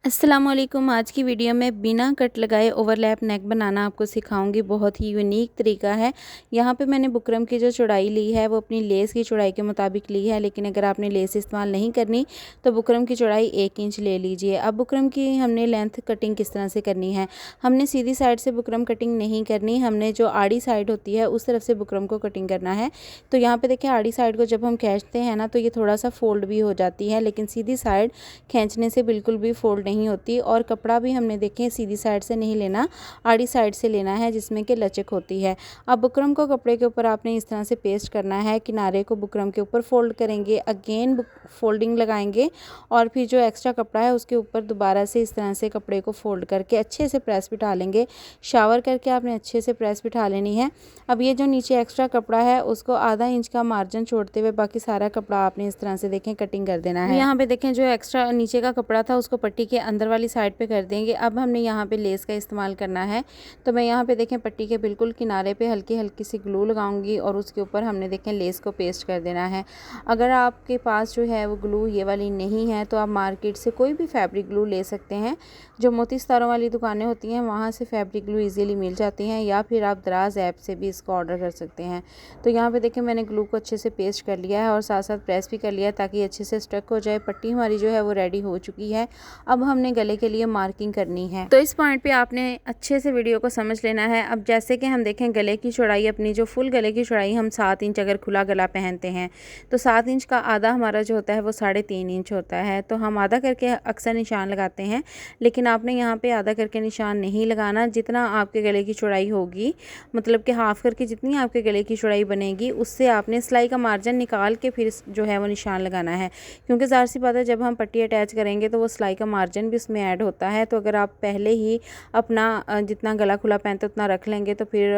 अस्सलामुअलैकुम। आज की वीडियो में बिना कट लगाए ओवरलैप नेक बनाना आपको सिखाऊंगी। बहुत ही यूनिक तरीका है। यहाँ पे मैंने बुकरम की जो चौड़ाई ली है वो अपनी लेस की चौड़ाई के मुताबिक ली है, लेकिन अगर आपने लेस इस्तेमाल नहीं करनी तो बुकरम की चौड़ाई 1 इंच ले लीजिए। अब बुकरम की हमने लेंथ कटिंग किस तरह से करनी है, हमने सीधी साइड से बुकरम कटिंग नहीं करनी, हमने जो आड़ी साइड होती है उस तरफ से बुकरम को कटिंग करना है। तो यहाँ पर देखिए, आड़ी साइड को जब हम खींचते हैं ना तो ये थोड़ा सा फोल्ड भी हो जाती है, लेकिन सीधी साइड खींचने से बिल्कुल भी फोल्ड नहीं होती। और कपड़ा भी हमने देखें सीधी साइड से नहीं लेना, आड़ी साइड से लेना है जिसमें कि लचक होती है। अब बुकरम को कपड़े के ऊपर आपने इस तरह से पेस्ट करना है। किनारे को बुकरम के ऊपर फोल्ड करेंगे, अगेन फोल्डिंग लगाएंगे और फिर जो एक्स्ट्रा कपड़ा है उसके ऊपर दोबारा से इस तरह से कपड़े को फोल्ड करके अच्छे से प्रेस बिठा लेंगे। शावर करके आपने अच्छे से प्रेस बिठा लेनी है। अब ये जो नीचे एक्स्ट्रा कपड़ा है उसको आधा इंच का मार्जिन छोड़ते हुए बाकी सारा कपड़ा आपने इस तरह से देखें कटिंग कर देना है। यहाँ पे देखें जो एक्स्ट्रा नीचे का कपड़ा था उसको पट्टी के अंदर वाली साइड पे कर देंगे। अब हमने यहाँ पे लेस का इस्तेमाल करना है, तो मैं यहाँ पे देखें पट्टी के बिल्कुल किनारे पे हल्की हल्की सी ग्लू लगाऊंगी और उसके ऊपर हमने देखें लेस को पेस्ट कर देना है। अगर आपके पास जो है वो ग्लू ये वाली नहीं है तो आप मार्केट से कोई भी फैब्रिक ग्लू ले सकते हैं। जो मोती सितारों वाली दुकानें होती हैं वहाँ से फैब्रिक ग्लू ईजिली मिल जाती हैं, या फिर आप दराज ऐप से भी इसको ऑर्डर कर सकते हैं। तो यहाँ पे देखें मैंने ग्लू को अच्छे से पेस्ट कर लिया है और साथ साथ प्रेस भी कर लिया है ताकि अच्छे से स्टक हो जाए। पट्टी हमारी जो है वो रेडी हो चुकी है। अब हमने गले के लिए मार्किंग करनी है, तो इस पॉइंट पे आपने अच्छे से वीडियो को समझ लेना है। अब जैसे कि हम देखें गले की चौड़ाई, अपनी जो फुल गले की चौड़ाई हम 7 इंच अगर खुला गला पहनते हैं तो 7 इंच का आधा हमारा जो होता है वो 3.5 इंच होता है। तो हम आधा करके अक्सर निशान लगाते हैं, लेकिन आपने यहाँ पे आधा करके निशान नहीं लगाना। जितना आपके गले की चौड़ाई होगी, मतलब कि हाफ करके जितनी आपके गले की चौड़ाई बनेगी उससे आपने सिलाई का मार्जिन निकाल के फिर जो है वो निशान लगाना है, क्योंकि ज़ाहिर सी बात है जब हम पट्टी अटैच करेंगे तो वो सिलाई का मार्जिन भी उसमें ऐड होता है। तो अगर आप पहले ही अपना जितना गला खुला पहनते उतना रख लेंगे तो फिर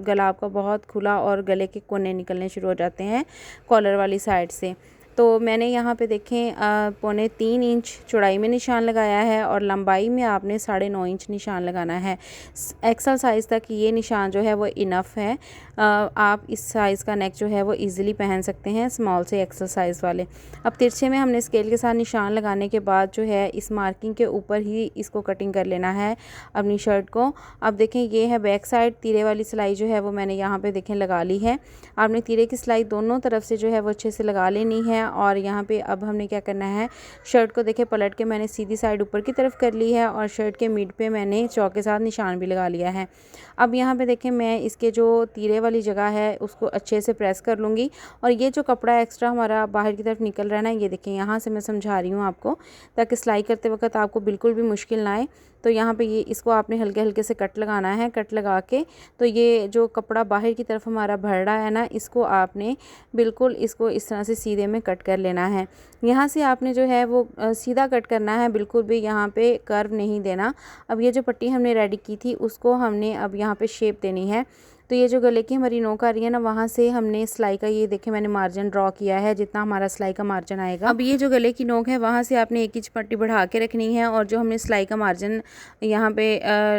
गला आपका बहुत खुला और गले के कोने निकलने शुरू हो जाते हैं कॉलर वाली साइड से। तो मैंने यहाँ पे देखें 3.25 इंच चौड़ाई में निशान लगाया है और लंबाई में आपने 9.5 इंच निशान लगाना है। एक्सल साइज़ तक ये निशान जो है वो इनफ है। आप इस साइज़ का नेक जो है वो इजीली पहन सकते हैं, स्मॉल से एक्सल साइज़ वाले। अब तिरछे में हमने स्केल के साथ निशान लगाने के बाद जो है इस मार्किंग के ऊपर ही इसको कटिंग कर लेना है अपनी शर्ट को। अब देखें ये है बैक साइड, तीरे वाली सिलाई जो है वो मैंने यहाँ पे देखें लगा ली है। आपने तीरे की सिलाई दोनों तरफ से जो है वो अच्छे से लगा लेनी है। और यहाँ पे अब हमने क्या करना है, शर्ट को देखें पलट के मैंने सीधी साइड ऊपर की तरफ कर ली है और शर्ट के मिड पे मैंने चौक के साथ निशान भी लगा लिया है। अब यहाँ पे देखें मैं इसके जो तीरे वाली जगह है उसको अच्छे से प्रेस कर लूँगी और ये जो कपड़ा एक्स्ट्रा हमारा बाहर की तरफ निकल रहा है ना, ये देखें यहाँ से मैं समझा रही हूँ आपको ताकि सिलाई करते वक्त आपको बिल्कुल भी मुश्किल ना आए। तो यहाँ पे ये इसको आपने हल्के हल्के से कट लगाना है। कट लगा के तो ये जो कपड़ा बाहर की तरफ हमारा भर रहा है ना, इसको आपने बिल्कुल इसको इस तरह से सीधे में कट कर लेना है। यहाँ से आपने जो है वो सीधा कट करना है, बिल्कुल भी यहाँ पे कर्व नहीं देना। अब ये जो पट्टी हमने रेडी की थी उसको हमने अब यहाँ पे शेप देनी है। तो ये जो गले की हमारी नोक आ रही है ना, वहाँ से हमने सिलाई का ये देखें मैंने मार्जिन ड्रॉ किया है जितना हमारा सिलाई का मार्जिन आएगा। अब ये जो गले की नोक है वहाँ से आपने 1 इंच पट्टी बढ़ा के रखनी है और जो हमने सिलाई का मार्जिन यहाँ पे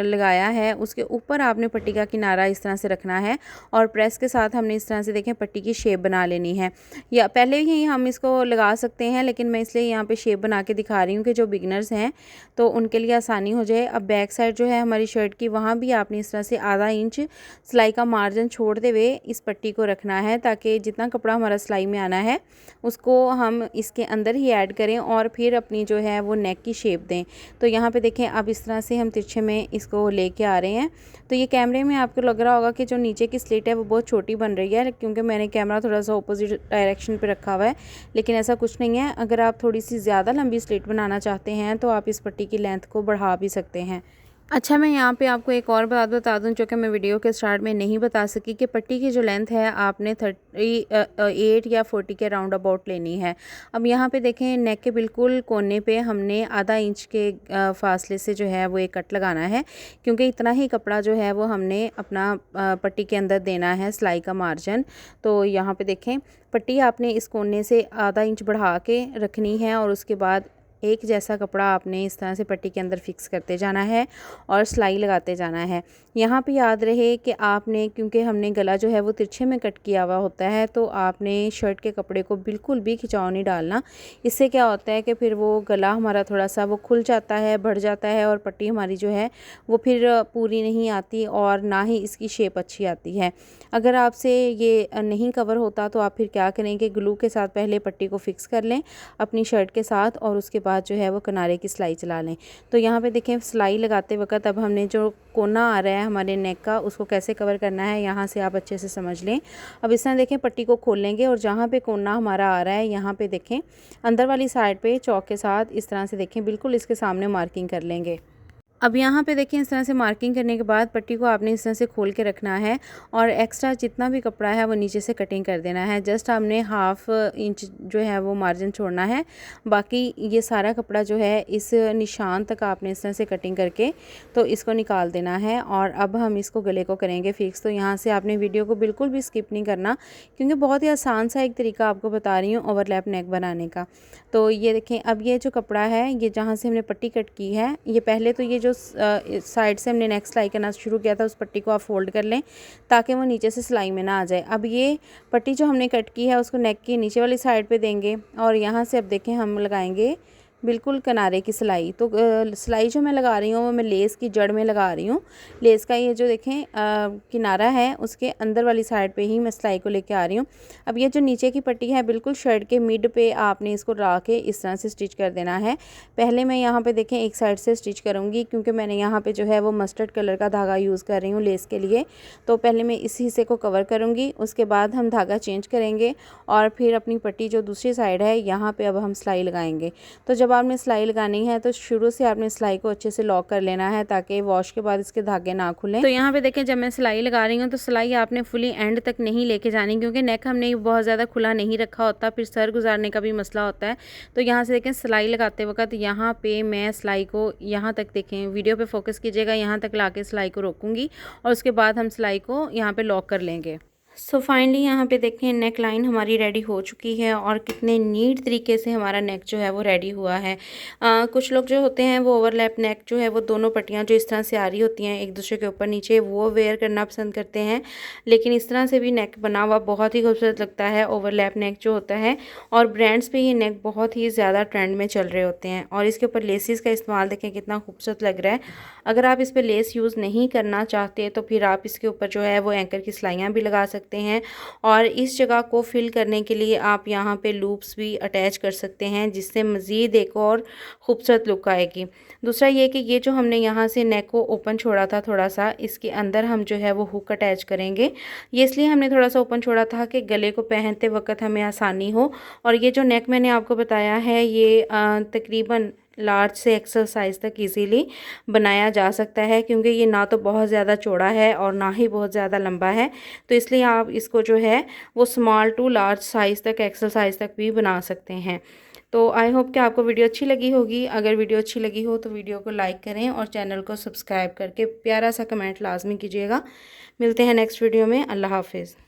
लगाया है उसके ऊपर आपने पट्टी का किनारा इस तरह से रखना है और प्रेस के साथ हमने इस तरह से देखें पट्टी की शेप बना लेनी है। या पहले ही हम इसको लगा सकते हैं, लेकिन मैं इसलिए यहाँ पे शेप बना के दिखा रही हूँ कि जो बिगनर्स हैं तो उनके लिए आसानी हो जाए। अब बैक साइड जो है हमारी शर्ट की, वहाँ भी आपने इस तरह से आधा इंच सिलाई का मार्जिन छोड़ते हुए इस पट्टी को रखना है ताकि जितना कपड़ा हमारा सिलाई में आना है उसको हम इसके अंदर ही ऐड करें और फिर अपनी जो है वो नेक की शेप दें। तो यहाँ पे देखें अब इस तरह से हम तिरछे में इसको लेके आ रहे हैं। तो ये कैमरे में आपको लग रहा होगा कि जो नीचे की स्लिट है वो बहुत छोटी बन रही है, क्योंकि मैंने कैमरा थोड़ा सा अपोजिट डायरेक्शन पे रखा हुआ है, लेकिन ऐसा कुछ नहीं है। अगर आप थोड़ी सी ज़्यादा लंबी स्लिट बनाना चाहते हैं तो आप इस पट्टी की लेंथ को बढ़ा भी सकते हैं। अच्छा, मैं यहाँ पे आपको एक और बात बता दूँ जो कि मैं वीडियो के स्टार्ट में नहीं बता सकी, कि पट्टी की जो लेंथ है आपने 38 या 40 के राउंड अबाउट लेनी है। अब यहाँ पे देखें नेक के बिल्कुल कोने पे हमने आधा इंच के फासले से जो है वो एक कट लगाना है, क्योंकि इतना ही कपड़ा जो है वो हमने अपना पट्टी के अंदर देना है सिलाई का मार्जिन। तो यहाँ पे देखें पट्टी आपने इस कोने से आधा इंच बढ़ा के रखनी है और उसके बाद एक जैसा कपड़ा आपने इस तरह से पट्टी के अंदर फिक्स करते जाना है और सिलाई लगाते जाना है। यहाँ पे याद रहे कि आपने, क्योंकि हमने गला जो है वो तिरछे में कट किया हुआ होता है, तो आपने शर्ट के कपड़े को बिल्कुल भी खिंचाव नहीं डालना। इससे क्या होता है कि फिर वो गला हमारा थोड़ा सा वो खुल जाता है, बढ़ जाता है और पट्टी हमारी जो है वो फिर पूरी नहीं आती और ना ही इसकी शेप अच्छी आती है। अगर आपसे ये नहीं कवर होता तो आप फिर क्या करें कि ग्लू के साथ पहले पट्टी को फिक्स कर लें अपनी शर्ट के साथ और उसके बाद जो है वो किनारे की सिलाई चला लें। तो यहाँ पे देखें सिलाई लगाते वक्त अब हमने जो कोना आ रहा है हमारे नेक का, उसको कैसे कवर करना है यहाँ से आप अच्छे से समझ लें। अब इस तरह देखें, पट्टी को खोल लेंगे और जहाँ पे कोना हमारा आ रहा है यहाँ पे देखें अंदर वाली साइड पे चौक के साथ इस तरह से देखें बिल्कुल इसके सामने मार्किंग कर लेंगे। अब यहाँ पे देखिए इस तरह से मार्किंग करने के बाद पट्टी को आपने इस तरह से खोल के रखना है और एक्स्ट्रा जितना भी कपड़ा है वो नीचे से कटिंग कर देना है। जस्ट आपने 1/2 इंच जो है वो मार्जिन छोड़ना है, बाकी ये सारा कपड़ा जो है इस निशान तक आपने इस तरह से कटिंग करके तो इसको निकाल देना है। और अब हम इसको गले को करेंगे फिक्स। तो यहाँ से आपने वीडियो को बिल्कुल भी स्किप नहीं करना, क्योंकि बहुत ही आसान सा एक तरीका आपको बता रही हूँ ओवरलैप नेक बनाने का। तो ये देखें, अब ये जो कपड़ा है ये जहाँ से हमने पट्टी कट की है, ये पहले तो ये जो साइड से हमने नेक सिलाई करना शुरू किया था उस पट्टी को आप फोल्ड कर लें ताकि वो नीचे से सिलाई में ना आ जाए। अब ये पट्टी जो हमने कट की है उसको नेक की नीचे वाली साइड पे देंगे और यहाँ से अब देखें हम लगाएंगे बिल्कुल किनारे की सिलाई। तो सिलाई जो मैं लगा रही हूँ वो मैं लेस की जड़ में लगा रही हूँ। लेस का ये जो देखें किनारा है उसके अंदर वाली साइड पे ही मैं सिलाई को लेके आ रही हूँ। अब ये जो नीचे की पट्टी है बिल्कुल शर्ट के मिड पे आपने इसको ला के इस तरह से स्टिच कर देना है। पहले मैं यहाँ पे देखें एक साइड से स्टिच करूँगी, क्योंकि मैंने यहाँ पे जो है वो मस्टर्ड कलर का धागा यूज़ कर रही हूँ लेस के लिए। तो पहले मैं इस हिस्से को कवर करूँगी, उसके बाद हम धागा चेंज करेंगे और फिर अपनी पट्टी जो दूसरी साइड है यहाँ पर अब हम सिलाई लगाएंगे। तो जब आपने सिलाई लगानी है तो शुरू से आपने सिलाई को अच्छे से लॉक कर लेना है ताकि वॉश के बाद इसके धागे ना खुलें। तो यहाँ पे देखें जब मैं सिलाई लगा रही हूँ तो सिलाई आपने फुली एंड तक नहीं लेके जानी, क्योंकि नेक हमने बहुत ज़्यादा खुला नहीं रखा होता, फिर सर गुजारने का भी मसला होता है। तो यहाँ से देखें सिलाई लगाते वक्त यहाँ पे मैं सिलाई को यहाँ तक देखें, वीडियो पे फोकस कीजिएगा, यहाँ तक ला के सिलाई को रोकूँगी और उसके बाद हम सिलाई को यहाँ पे लॉक कर लेंगे। सो फाइनली यहाँ पे देखें नेक लाइन हमारी रेडी हो चुकी है और कितने नीट तरीके से हमारा नेक जो है वो रेडी हुआ है। कुछ लोग जो होते हैं वो ओवरलैप नेक जो है वो दोनों पट्टियाँ जो इस तरह से आ रही होती हैं एक दूसरे के ऊपर नीचे, वो वेयर करना पसंद करते हैं। लेकिन इस तरह से भी नेक बना हुआ बहुत ही खूबसूरत लगता है ओवरलैप नेक जो होता है, और ब्रांड्स पे ये नेक बहुत ही ज़्यादा ट्रेंड में चल रहे होते हैं। और इसके ऊपर लेसिस का इस्तेमाल देखें कितना खूबसूरत लग रहा है। अगर आप इस पर लेस यूज़ नहीं करना चाहते तो फिर आप इसके ऊपर जो है वो एंकर की सिलाइयाँ भी लगा सकते हैं और इस जगह को फिल करने के लिए आप यहाँ पे लूप्स भी अटैच कर सकते हैं, जिससे मज़ीद एक और ख़ूबसूरत लुक आएगी। दूसरा ये कि ये जो हमने यहाँ से नेक को ओपन छोड़ा था थोड़ा सा, इसके अंदर हम जो है वो हुक अटैच करेंगे। ये इसलिए हमने थोड़ा सा ओपन छोड़ा था कि गले को पहनते वक्त हमें आसानी हो। और ये जो नेक मैंने आपको बताया है ये तकरीबन लार्ज से एक्सल साइज़ तक इजीली बनाया जा सकता है, क्योंकि ये ना तो बहुत ज़्यादा चौड़ा है और ना ही बहुत ज़्यादा लंबा है। तो इसलिए आप इसको जो है वो स्मॉल टू लार्ज साइज़ तक, एक्सल साइज़ तक भी बना सकते हैं। तो आई होप कि आपको वीडियो अच्छी लगी होगी। अगर वीडियो अच्छी लगी हो तो वीडियो को लाइक करें और चैनल को सब्सक्राइब करके प्यारा सा कमेंट लाजमी कीजिएगा। मिलते हैं नेक्स्ट वीडियो में। अल्लाह हाफिज़।